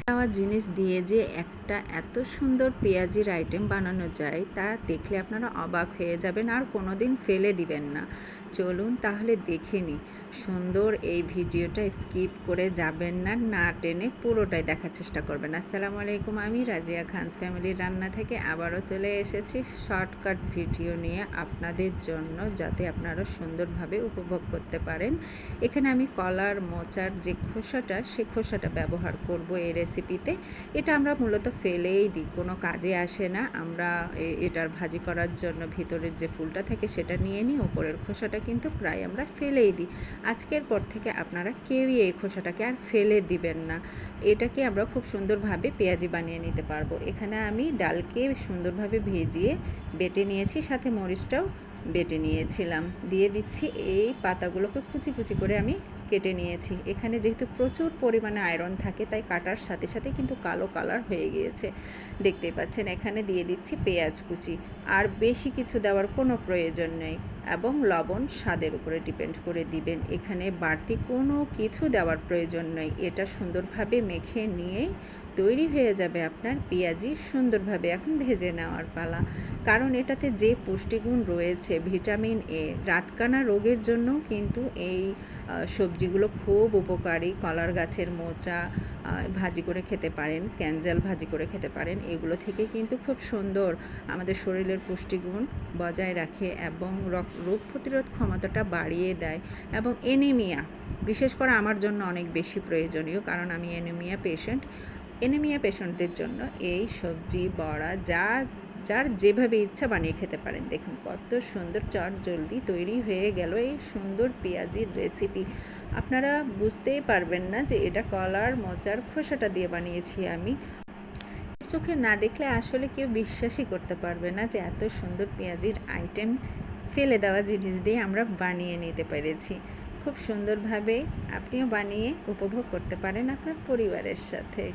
দেওয়া জিনিস দিয়ে যে একটা এত সুন্দর পেঁয়াজির আইটেম বানানো যায় তা দেখলে আপনারা অবাক হয়ে যাবেন আর কোনো দিন ফেলে দিবেন না। চলুন তাহলে দেখে নিই। সুন্দর এই ভিডিওটা স্কিপ করে যাবেন না, না টেনে পুরোটাই দেখার চেষ্টা করবেন। আসসালামু আলাইকুম, আমি রাজিয়া খানস ফ্যামিলির রান্না থেকে আবারও চলে এসেছি শর্টকাট ভিডিও নিয়ে আপনাদের জন্য, যাতে আপনারা সুন্দরভাবে উপভোগ করতে পারেন। এখানে আমি কলার মোচার যে খোসাটা, সে খোসাটা ব্যবহার করব এই রেসিপিতে। এটা আমরা মূলত ফেলেই দিই, কোনো কাজে আসে না। আমরা এটার ভাজি করার জন্য ভিতরের যে ফুলটা থাকে সেটা নিয়ে নিই, ওপরের খোসাটা কিন্তু প্রায় আমরা ফেলেই দিই। আজকের পর থেকে আপনারা কেউই এই খোসাটাকে আর ফেলে দিবেন না। এটাকে আমরা খুব সুন্দরভাবে পেঁয়াজি বানিয়ে নিতে পারবো। এখানে আমি ডালকে সুন্দরভাবে ভেজিয়ে বেটে নিয়েছি, সাথে মরিচটাও বেটে নিয়েছিলাম। দিয়ে দিচ্ছি এই পাতাগুলোকে কুচি কুচি করে আমি কেটে নিয়েছি। এখানে যেহেতু প্রচুর পরিমাণে আয়রন থাকে, তাই কাটার সাথে সাথে কিন্তু কালো কালার হয়ে গিয়েছে, দেখতেই পাচ্ছেন। এখানে দিয়ে দিচ্ছি পেঁয়াজ কুচি, আর বেশি কিছু দেওয়ার কোনো প্রয়োজন নেই, এবং লবণ স্বাদের উপরে ডিপেন্ড করে দিবেন। এখানে বাড়তি কোনো কিছু দেওয়ার প্রয়োজন নেই। এটা সুন্দরভাবে মেখে নিয়েই তৈরি হয়ে যাবে আপনার পেঁয়াজি। সুন্দরভাবে এখন ভেজে নেওয়ার পালা, কারণ এটাতে যে পুষ্টিগুণ রয়েছে, ভিটামিন এ, রাতকানা রোগের জন্য কিন্তু এই সবজিগুলো খুব উপকারী। কলার গাছের মোচা ভাজি করে খেতে পারেন, ক্যানজাল ভাজি করে খেতে পারেন। এগুলো থেকে কিন্তু খুব সুন্দর আমাদের শরীরের পুষ্টিগুণ বজায় রাখে এবং রোগ প্রতিরোধ ক্ষমতাটা বাড়িয়ে দেয়। এবং এনিমিয়া, বিশেষ করে আমার জন্য অনেক বেশি প্রয়োজনীয়, কারণ আমি এনিমিয়া পেশেন্টদের জন্য এই সবজি বড়া যার যেভাবে ইচ্ছা বানিয়ে খেতে পারেন। দেখুন কত সুন্দর চটজলদি তৈরি হয়ে গেল এই সুন্দর পেঁয়াজির রেসিপি। আপনারা বুঝতেই পারবেন না যে এটা কলার মোচার খোসাটা দিয়ে বানিয়েছি আমি। চোখে না দেখলে আসলে কেউ বিশ্বাসই করতে পারবে না যে এত সুন্দর পেঁয়াজির আইটেম ফেলে দেওয়া জিনিস দিয়ে আমরা বানিয়ে নিতে পেরেছি। খুব সুন্দরভাবে আপনিও বানিয়ে উপভোগ করতে পারেন আপনার পরিবারের সাথে।